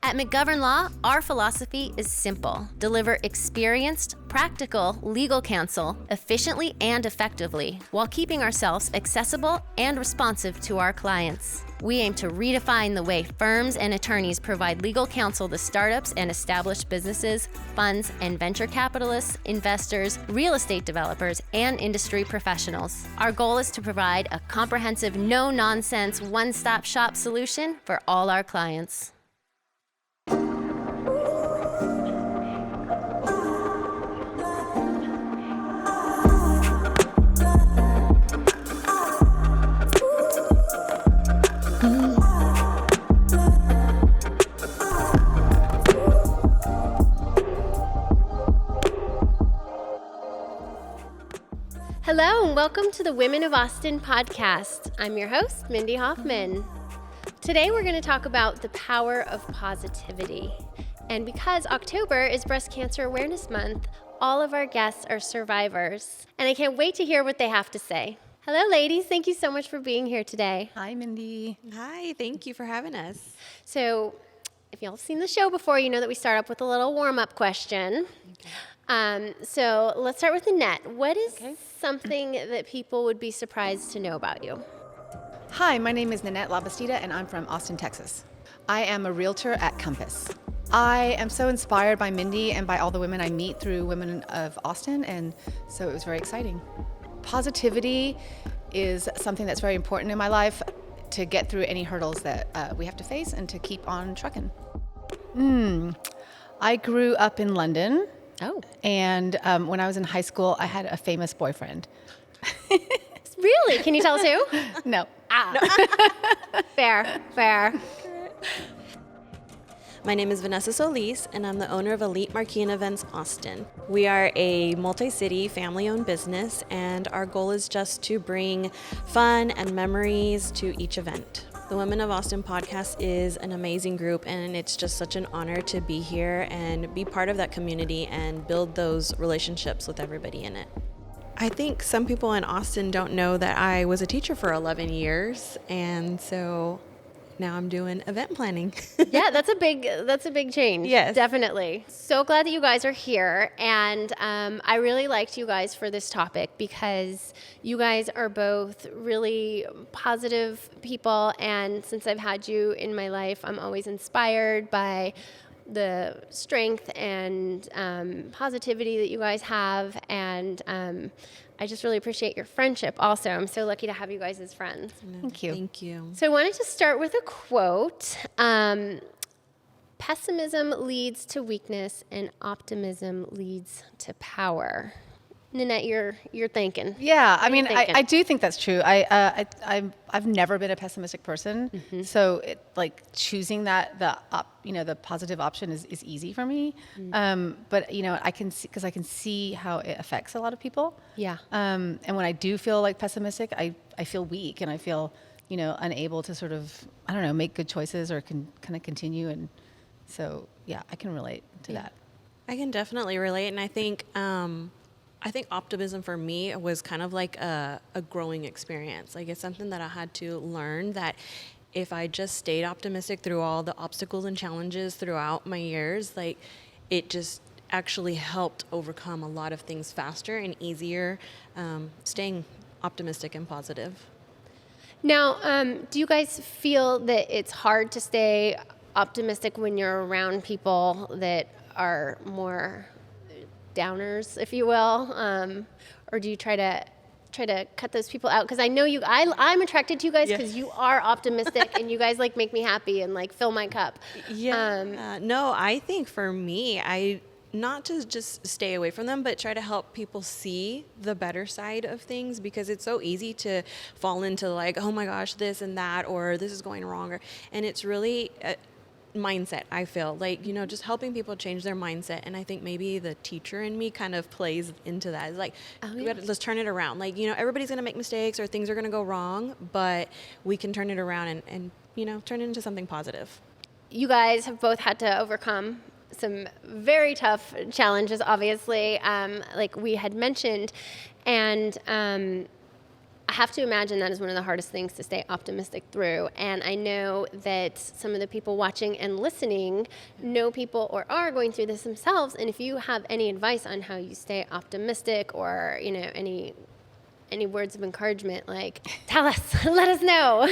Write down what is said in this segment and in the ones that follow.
At McGovern Law, our philosophy is simple. Deliver experienced, practical legal counsel efficiently and effectively while keeping ourselves accessible and responsive to our clients. We aim to redefine the way firms and attorneys provide legal counsel to startups and established businesses, funds and venture capitalists, investors, real estate developers, and industry professionals. Our goal is to provide a comprehensive, no-nonsense, one-stop shop solution for all our clients. Hello and welcome to the Women of Austin podcast. I'm your host, Mindy Hofman. Today we're going to talk about the power of positivity. And because October is Breast Cancer Awareness Month, all of our guests are survivors. And I can't wait to hear what they have to say. Hello, ladies. Thank you so much for being here today. Hi, Mindy. Hi, thank you for having us. So if y'all have seen the show before, you know that we start up with a little warm-up question. Okay. So let's start with Nanette. What is something that people would be surprised to know about you? Hi, my name is Nanette Labastida, and I'm from Austin, Texas. I am a realtor at Compass. I am so inspired by Mindy and by all the women I meet through Women of Austin, and so it was very exciting. Positivity is something that's very important in my life to get through any hurdles that we have to face and to keep on trucking. I grew up in London. Oh. And when I was in high school, I had a famous boyfriend. Really? Can you tell us who? No. No. Fair. My name is Vanessa Solis, and I'm the owner of Elite Marquee Events Austin. We are a multi-city, family-owned business, and our goal is just to bring fun and memories to each event. The Women of Austin podcast is an amazing group, and it's just such an honor to be here and be part of that community and build those relationships with everybody in it. I think some people in Austin don't know that I was a teacher for 11 years, and so now I'm doing event planning. Yeah, that's a big change. Yes. Definitely. So glad that you guys are here. And I really liked you guys for this topic because you guys are both really positive people. And since I've had you in my life, I'm always inspired by the strength and positivity that you guys have. And I just really appreciate your friendship also. I'm so lucky to have you guys as friends. Thank you. Thank you. So I wanted to start with a quote. Pessimism leads to weakness and optimism leads to power. Nanette, you're thinking. Yeah, I mean, I do think that's true. I've never been a pessimistic person, so choosing the positive option is easy for me. But I can see how it affects a lot of people. Yeah. And when I do feel like pessimistic, I feel weak and I feel unable to sort of make good choices or can kind of continue. And so yeah, I can relate to that. I can definitely relate, and I think optimism for me was kind of like a growing experience. Like it's something that I had to learn that if I just stayed optimistic through all the obstacles and challenges throughout my years, like it just actually helped overcome a lot of things faster and easier, staying optimistic and positive. Now, do you guys feel that it's hard to stay optimistic when you're around people that are more downers, if you will, or do you try to cut those people out? Because I know I'm attracted to you guys because you are optimistic and you guys make me happy and fill my cup. Yeah. No, I think for me, I not to just stay away from them, but try to help people see the better side of things, because it's so easy to fall into oh my gosh, this and that, or this is going wrong, and it's really mindset. I feel just helping people change their mindset, and I think maybe the teacher in me kind of plays into that. It's let's turn it around. Everybody's gonna make mistakes or things are gonna go wrong, but we can turn it around and turn it into something positive. You guys have both had to overcome some very tough challenges, obviously, like we had mentioned, and I have to imagine that is one of the hardest things to stay optimistic through. And I know that some of the people watching and listening know people or are going through this themselves. And if you have any advice on how you stay optimistic, or, you know, any words of encouragement, like, tell us, let us know.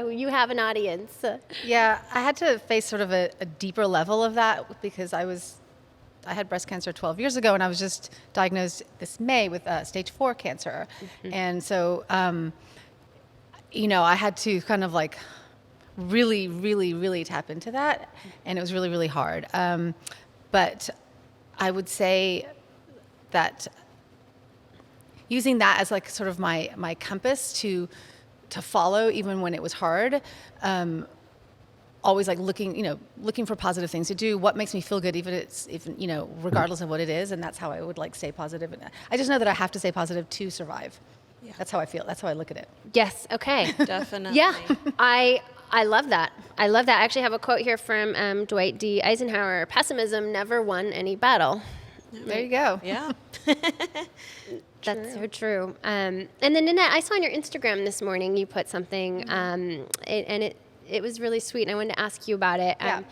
You have an audience. Yeah, I had to face sort of a deeper level of that because I had breast cancer 12 years ago, and I was just diagnosed this May with stage 4 cancer. And so, you know, I had to kind of like really, really, really tap into that. And it was really, really hard. But I would say that using that as like sort of my compass to follow even when it was hard, always like looking for positive things to do, what makes me feel good, even you know, regardless of what it is. And that's how I would like stay positive. And I just know that I have to stay positive to survive. Yeah. That's how I feel. That's how I look at it. Yes. Okay. Definitely. Yeah. I love that. I love that. I actually have a quote here from Dwight D. Eisenhower: "Pessimism never won any battle." There you go. Yeah. That's so true. And then Nanette, I saw on your Instagram this morning you put something, and it was really sweet, and I wanted to ask you about it. Yeah.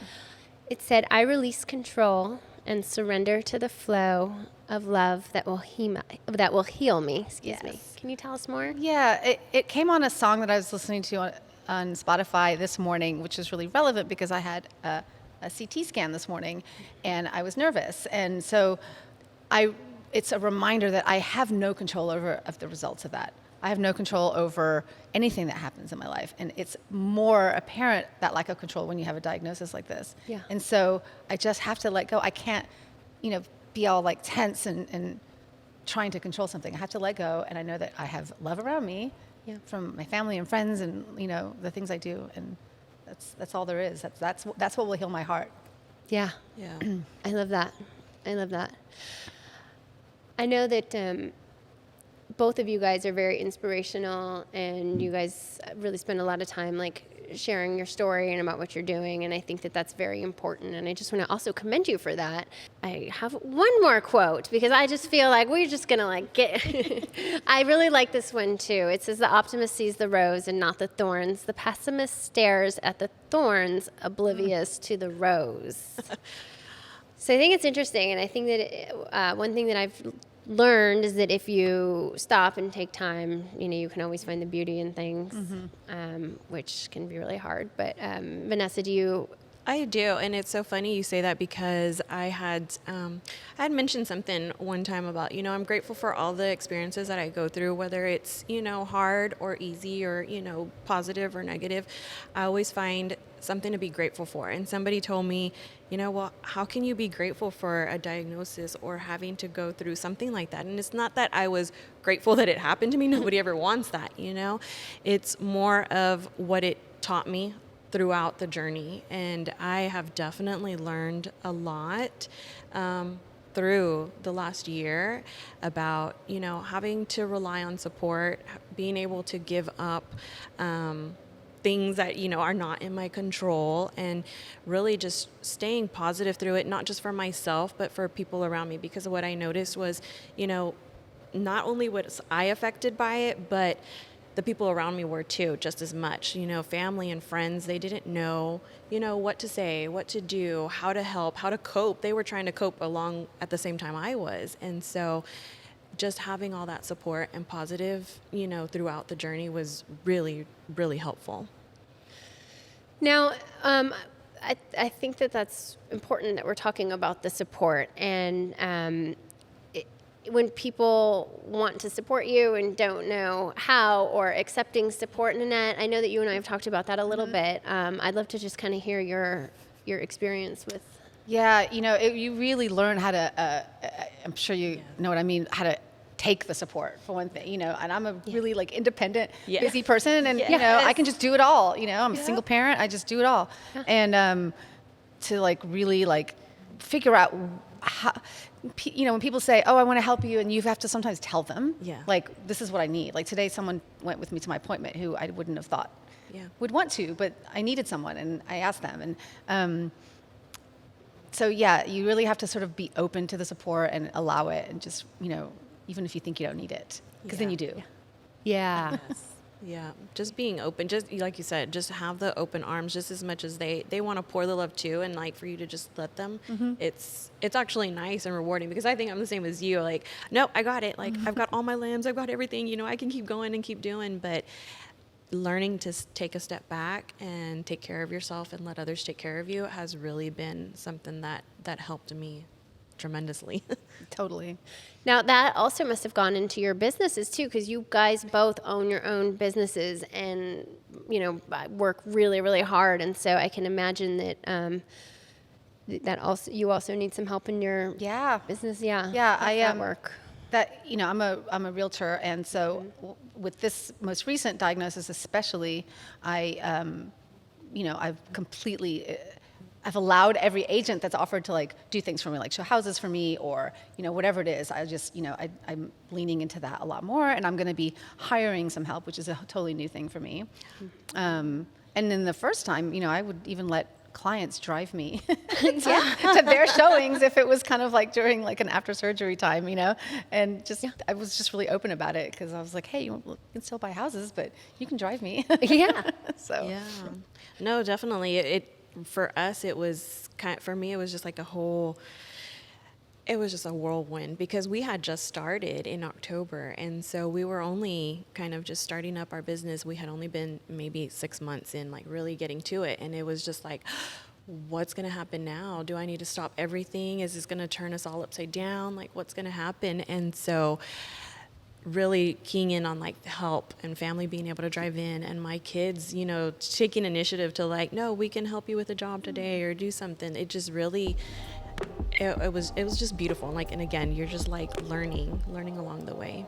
It said, "I release control and surrender to the flow of love that will heal me." Excuse me. Can you tell us more? Yeah, it came on a song that I was listening to on Spotify this morning, which is really relevant because I had a CT scan this morning, and I was nervous. And so it's a reminder that I have no control of the results of that. I have no control over anything that happens in my life. And it's more apparent, that lack of control, when you have a diagnosis like this. Yeah. And so I just have to let go. I can't, you know, be all like tense and trying to control something. I have to let go. And I know that I have love around me from my family and friends and, you know, the things I do. And that's all there is. That's what will heal my heart. Yeah. Yeah. I love that. I love that. I know that both of you guys are very inspirational, and you guys really spend a lot of time like sharing your story and about what you're doing, and I think that that's very important, and I just want to also commend you for that. I have one more quote because I just feel like we're just gonna like get I really like this one too. It says, "The optimist sees the rose and not the thorns. The pessimist stares at the thorns, oblivious to the rose." So I think it's interesting, and I think that one thing that I've learned is that if you stop and take time, you know, you can always find the beauty in things, which can be really hard. But Vanessa, do you? I do, and it's so funny you say that because I had mentioned something one time about, you know, I'm grateful for all the experiences that I go through, whether it's, you know, hard or easy or, you know, positive or negative. I always find something to be grateful for. And somebody told me, you know, well, how can you be grateful for a diagnosis or having to go through something like that? And it's not that I was grateful that it happened to me. Nobody ever wants that, you know. It's more of what it taught me throughout the journey. And I have definitely learned a lot through the last year about, you know, having to rely on support, being able to give up things that, you know, are not in my control, and really just staying positive through it, not just for myself, but for people around me. Because what I noticed was, you know, not only was I affected by it, but the people around me were too, just as much. You know, family and friends, they didn't know, you know, what to say, what to do, how to help, how to cope. They were trying to cope along at the same time I was. And so just having all that support and positive, you know, throughout the journey was really, really helpful. Now, I think that that's important that we're talking about the support. And when people want to support you and don't know how, or accepting support, Nanette, I know that you and I have talked about that a little bit. I'd love to just kind of hear your experience with. Yeah, you know, you really learn how to, I'm sure you know what I mean, how to take the support, for one thing, you know, and I'm a really like independent, busy person, and you know, I can just do it all, you know, I'm a single parent, I just do it all. And to like really like figure out how, you know, when people say, oh, I want to help you, and you have to sometimes tell them, like, this is what I need. Like today, someone went with me to my appointment who I wouldn't have thought would want to, but I needed someone, and I asked them. And so, yeah, you really have to sort of be open to the support and allow it, and just, you know, even if you think you don't need it, because then you do. Yeah. Yeah, just being open, just like you said, just have the open arms just as much as they want to pour the love too, and like for you to just let them. It's actually nice and rewarding, because I think I'm the same as you. Like, no, I got it. Like, I've got all my limbs, I've got everything. You know, I can keep going and keep doing. But learning to take a step back and take care of yourself and let others take care of you has really been something that helped me tremendously. Totally. Now, that also must have gone into your businesses too, because you guys both own your own businesses and, you know, work really, really hard. And so I can imagine that that also you also need some help in your business. Yeah. Yeah, How's that work. That, you know, I'm a realtor, and so with this most recent diagnosis especially, you know, I've allowed every agent that's offered to like do things for me, like show houses for me, or, you know, whatever it is. I just, you know, I'm leaning into that a lot more, and I'm going to be hiring some help, which is a totally new thing for me. And then the first time, you know, I would even let clients drive me to their showings if it was kind of like during like an after surgery time, you know, and just I was just really open about it, because I was like, hey, you can still buy houses, but you can drive me. Yeah. So Yeah, no, definitely. It for us, it was for me, it was just like it was just a whirlwind, because we had just started in October. And so we were only kind of just starting up our business. We had only been maybe 6 months in, like really getting to it. And it was just like, what's going to happen now? Do I need to stop everything? Is this going to turn us all upside down? Like, what's going to happen? And so really keying in on like the help and family being able to drive in, and my kids, you know, taking initiative to like, no, we can help you with a job today or do something. It just really, it was just beautiful. Like, and again, you're just like learning along the way.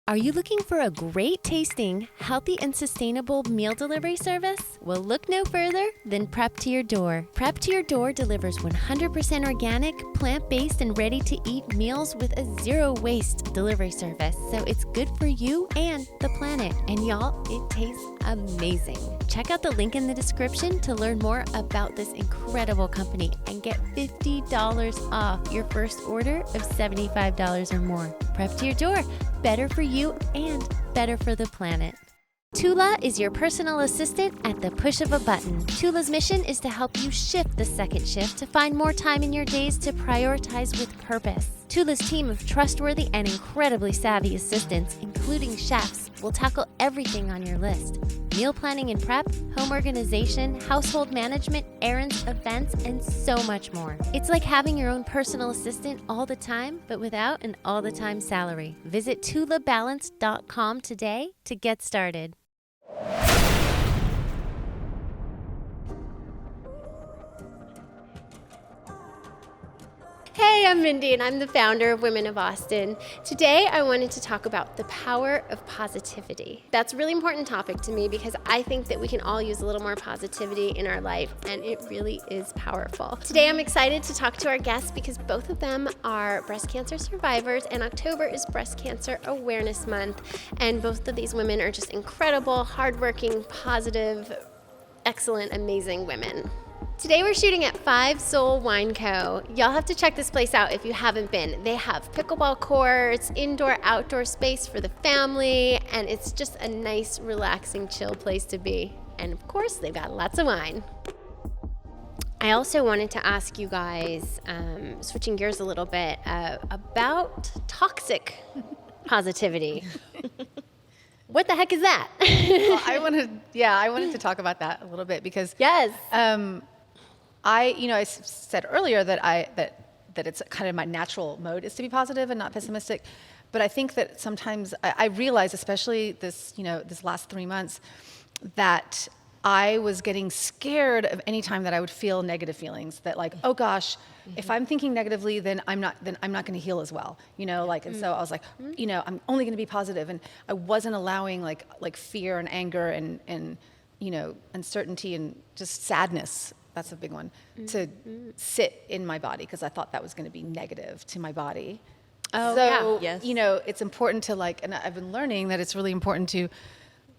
Are you looking for a great tasting, healthy, and sustainable meal delivery service? Well, look no further than Prep to Your Door. Prep to Your Door delivers 100% organic, plant-based, and ready-to-eat meals with a zero-waste delivery service. So it's good for you and the planet. And y'all, it tastes amazing. Check out the link in the description to learn more about this incredible company and get $50 off your first order of $75 or more. Prep to Your Door. Better for you and better for the planet. Tula is your personal assistant at the push of a button. Tula's mission is to help you shift the second shift to find more time in your days to prioritize with purpose. Tula's team of trustworthy and incredibly savvy assistants, including chefs, will tackle everything on your list. Meal planning and prep, home organization, household management, errands, events, and so much more. It's like having your own personal assistant all the time, but without an all-the-time salary. Visit tulabalance.com today to get started. Hey, I'm Mindy, and I'm the founder of Women of Austin. Today, I wanted to talk about the power of positivity. That's a really important topic to me, because I think that we can all use a little more positivity in our life, and it really is powerful. Today, I'm excited to talk to our guests because both of them are breast cancer survivors, and October is Breast Cancer Awareness Month, and both of these women are just incredible, hardworking, positive, excellent, amazing women. Today we're shooting at 5 Soul Wine Co. Y'all have to check this place out if you haven't been. They have pickleball courts, indoor-outdoor space for the family, and it's just a nice, relaxing, chill place to be. And of course, they've got lots of wine. I also wanted to ask you guys, switching gears a little bit, about toxic positivity. What the heck is that? Well, I wanted to talk about that a little bit, because Yes. I said earlier that it's kind of my natural mode is to be positive and not pessimistic. But I think that sometimes I realize, especially this last 3 months, that I was getting scared of any time that I would feel negative feelings, that like, oh gosh, if I'm thinking negatively, then I'm not going to heal as well, and so I was like, I'm only going to be positive, and I wasn't allowing like fear and anger and uncertainty and just sadness. That's a big one, to sit in my body, because I thought that was going to be negative to my body. Oh, so, yeah. Yes. It's important to and I've been learning that it's really important to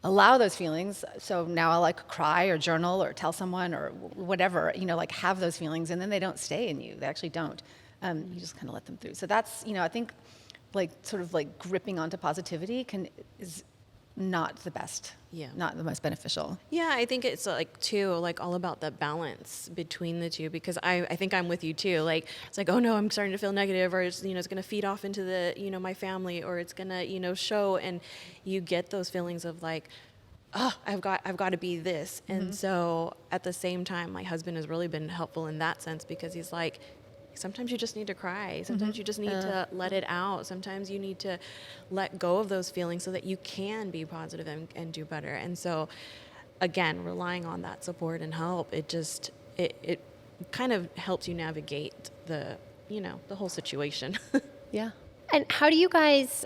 allow those feelings. So now I'll cry or journal or tell someone or whatever, have those feelings, and then they don't stay in you. They actually don't. You just kind of let them through. So that's, I think like sort of like gripping onto positivity is not the best. Yeah. Not the most beneficial. Yeah, I think it's like too, like all about the balance between the two, because I think I'm with you too. Like, it's like, oh no, I'm starting to feel negative, or it's, it's going to feed off into the, my family, or it's going to, show. And you get those feelings of like, oh, I've got to be this. And so at the same time, my husband has really been helpful in that sense, because he's like, sometimes you just need to cry. Sometimes you just need to let it out. Sometimes you need to let go of those feelings so that you can be positive and do better. And so, again, relying on that support and help, it kind of helps you navigate the whole situation. Yeah. And how do you guys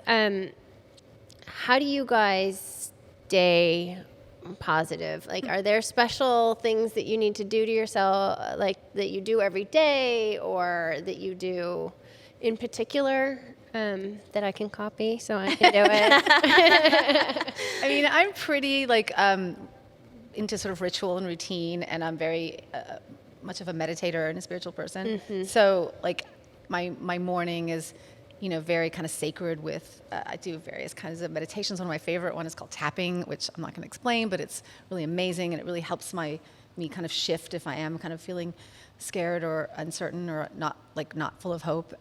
stay positive? Like, are there special things that you need to do to yourself, like that you do every day, or that you do in particular, that I can copy so I can do it? I mean, I'm pretty into sort of ritual and routine, and I'm very much of a meditator and a spiritual person. So like my morning is very kind of sacred with, I do various kinds of meditations. One of my favorite one is called tapping, which I'm not going to explain, but it's really amazing, and it really helps me kind of shift if I am kind of feeling scared or uncertain or not full of hope.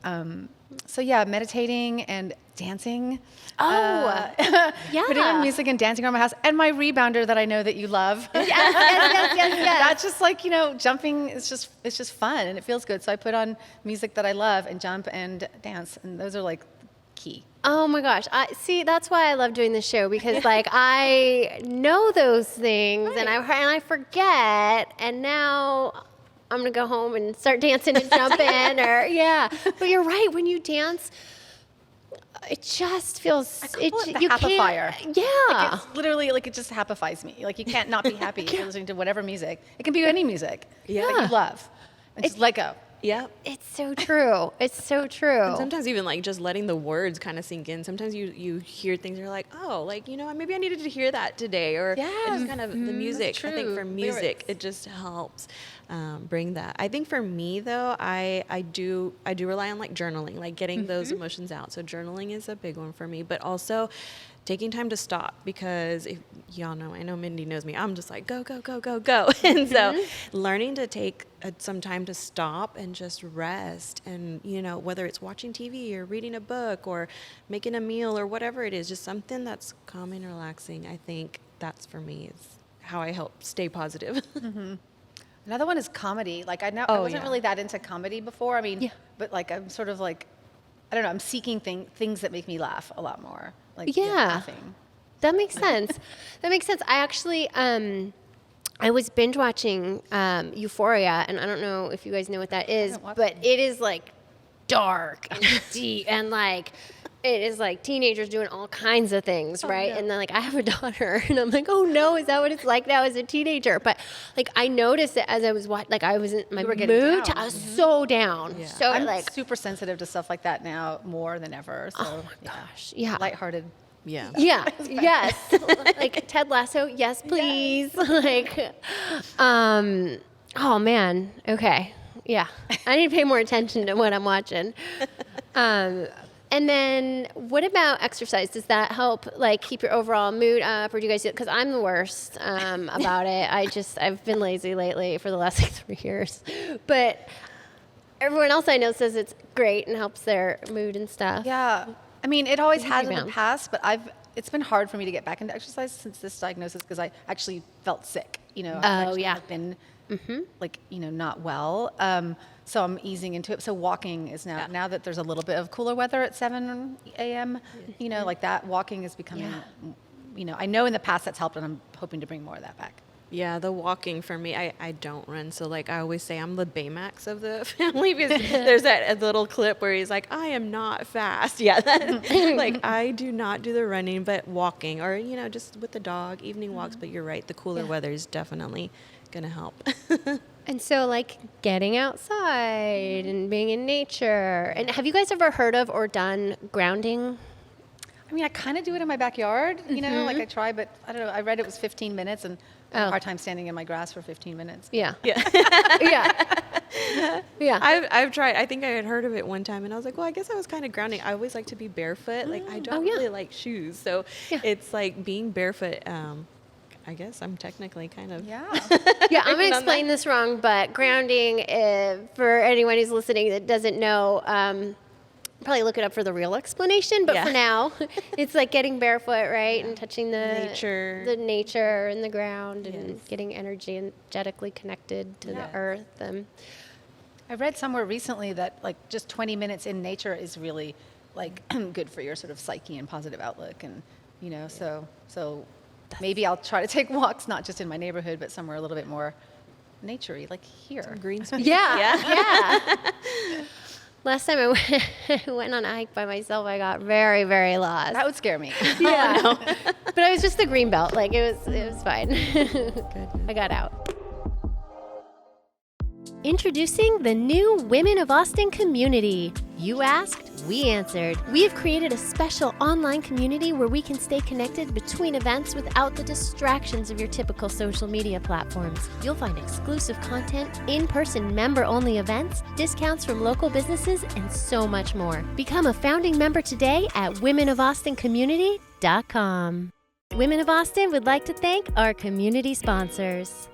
So yeah, meditating and dancing. Yeah. Putting on music and dancing around my house. And my rebounder that I know that you love. Yes. That's just like, jumping, it's just fun and it feels good. So I put on music that I love and jump and dance. And those are like key. Oh my gosh. See, that's why I love doing this show, because like I know those things, right, and I forget, and now I'm going to go home and start dancing and jumping But you're right. When you dance, it just feels, you happy-fire. Yeah. Like it's literally like it just happifies me. Like you can't not be happy if you're listening to whatever music. It can be any music that you love. And just let go. Yeah. It's so true. It's so true. And sometimes even like just letting the words kind of sink in. Sometimes you hear things, you're like, oh, like, maybe I needed to hear that today. Or it's just kind of the music. I think for music, lyrics, it just helps bring that. I think for me though, I do rely on like journaling, like getting those emotions out. So journaling is a big one for me, but also taking time to stop, because if y'all know, I know Mindy knows me, I'm just like, go, go, go, go, go. And so learning to take some time to stop and just rest, and, whether it's watching TV or reading a book or making a meal or whatever it is, just something that's calming, relaxing. I think that's for me is how I help stay positive. Another one is comedy. Like I wasn't really that into comedy before. I mean, but like I'm sort of like, I don't know, I'm seeking things that make me laugh a lot more. Like laughing. That makes sense. That makes sense. I actually, I was binge watching Euphoria, and I don't know if you guys know what that is, but it is like dark and deep, and like it is like teenagers doing all kinds of things, right? No. And then like I have a daughter, and I'm like, oh no, is that what it's like now as a teenager? But like I noticed that as I was watching, like I was in my mood, I was so down. Yeah. So I'm like super sensitive to stuff like that now more than ever. So oh my gosh, yeah, lighthearted. Yeah. Yeah. Yes. Like Ted Lasso. Yes, please. Yes. Like, oh man. Okay. Yeah. I need to pay more attention to what I'm watching. And then what about exercise? Does that help like keep your overall mood up, or do you guys do it? Because I'm the worst about it. I've been lazy lately for the last like 3 years, but everyone else I know says it's great and helps their mood and stuff. Yeah. I mean, it always has in the past, but it's been hard for me to get back into exercise since this diagnosis, because I actually felt sick, I've been like, not well. So I'm easing into it. So walking is now that there's a little bit of cooler weather at 7 a.m., like that, walking is becoming, I know in the past that's helped, and I'm hoping to bring more of that back. Yeah, the walking for me, I don't run. So like I always say I'm the Baymax of the family, because there's that little clip where he's like, I am not fast. Yeah, like I do not do the running, but walking, or, just with the dog, evening walks. But you're right, the cooler weather is definitely going to help. And so like getting outside and being in nature. And have you guys ever heard of or done grounding? I mean, I kind of do it in my backyard, like I try, but I don't know. I read it was 15 minutes and I have a hard time standing in my grass for 15 minutes. Yeah. I've tried. I think I had heard of it one time and I was like, well, I guess I was kind of grounding. I always like to be barefoot. Like I don't really like shoes. So it's like being barefoot. I guess I'm technically kind of. Yeah, I'm going to explain this wrong, but grounding, for anyone who's listening that doesn't know, probably look it up for the real explanation, but for now, it's like getting barefoot, right? And touching the nature and the ground and getting energetically connected to the earth. I read somewhere recently that like just 20 minutes in nature is really like good for your sort of psyche and positive outlook. And, so maybe I'll try to take walks, not just in my neighborhood, but somewhere a little bit more naturey, like here. Some green space. Yeah. Last time I went on a hike by myself, I got very, very lost. That would scare me. Yeah. But I was just the green belt. Like it was fine. I got out. Introducing the new Women of Austin community. You asked, we answered. We have created a special online community where we can stay connected between events without the distractions of your typical social media platforms. You'll find exclusive content, in-person member-only events, discounts from local businesses, and so much more. Become a founding member today at womenofaustin.community.com. Women of Austin would like to thank our community sponsors.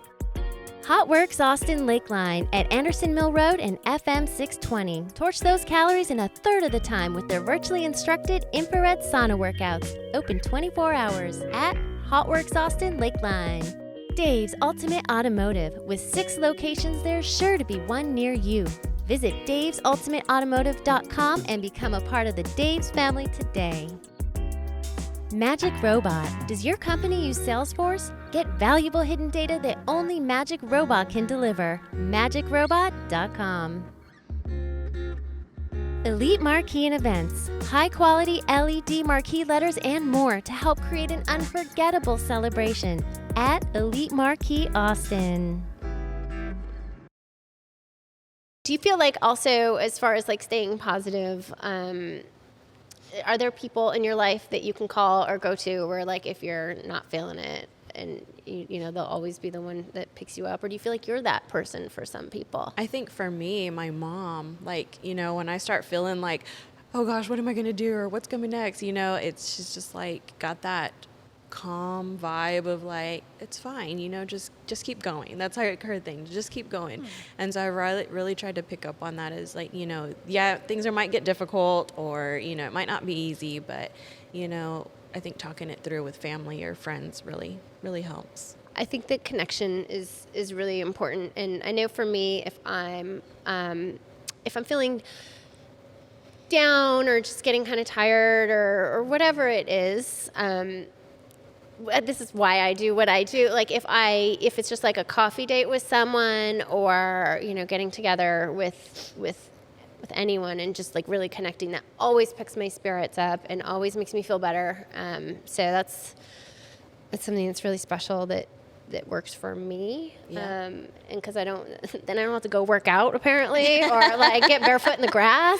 Hot Works Austin Lakeline at Anderson Mill Road and FM 620. Torch those calories in a third of the time with their virtually instructed infrared sauna workouts. Open 24 hours at Hot Works Austin Lakeline. Dave's Ultimate Automotive. With 6 locations, there's sure to be one near you. Visit davesultimateautomotive.com and become a part of the Dave's family today. Magic Robot. Does your company use Salesforce? Get valuable hidden data that only Magic Robot can deliver. MagicRobot.com. Elite Marquee and Events. High quality LED marquee letters and more to help create an unforgettable celebration at Elite Marquee Austin. Do you feel like also, as far as like staying positive, are there people in your life that you can call or go to where like if you're not feeling it and they'll always be the one that picks you up? Or do you feel like you're that person for some people? I think for me, my mom, like, when I start feeling like, oh gosh, what am I going to do? Or what's coming next? She's just like got that calm vibe of like, it's fine, just keep going. That's her thing, just keep going. And so I really tried to pick up on that as like, things might get difficult or, it might not be easy, but, I think talking it through with family or friends really, really helps. I think that connection is really important. And I know for me, if I'm feeling down or just getting kind of tired or whatever it is, this is why I do what I do. Like if it's just like a coffee date with someone or, getting together with anyone and just like really connecting, that always picks my spirits up and always makes me feel better. So that's something that's really special that works for me. And because then I don't have to go work out apparently or like get barefoot in the grass.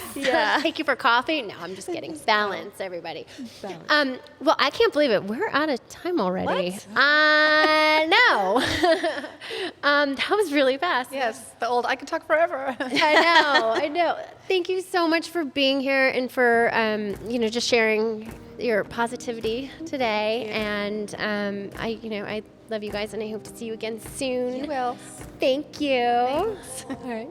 Take you for coffee. No, I'm just kidding. Balance, everybody. Well, I can't believe it. We're out of time already. What? No. That was really fast. Yes, the old I could talk forever. I know. Thank you so much for being here and for just sharing your positivity today. And I love you guys, and I hope to see you again soon. You will. Thank you. Thanks. All right.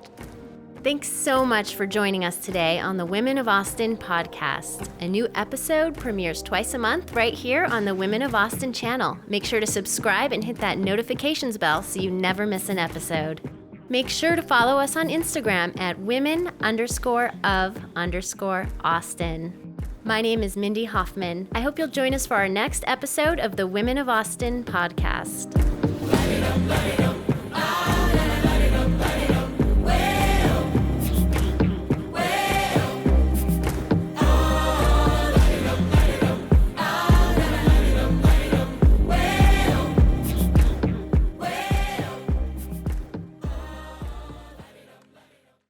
Thanks so much for joining us today on the Women of Austin podcast. A new episode premieres twice a month right here on the Women of Austin channel. Make sure to subscribe and hit that notifications bell so you never miss an episode. Make sure to follow us on Instagram at women_of_Austin. My name is Mindy Hofman. I hope you'll join us for our next episode of the Women of Austin podcast.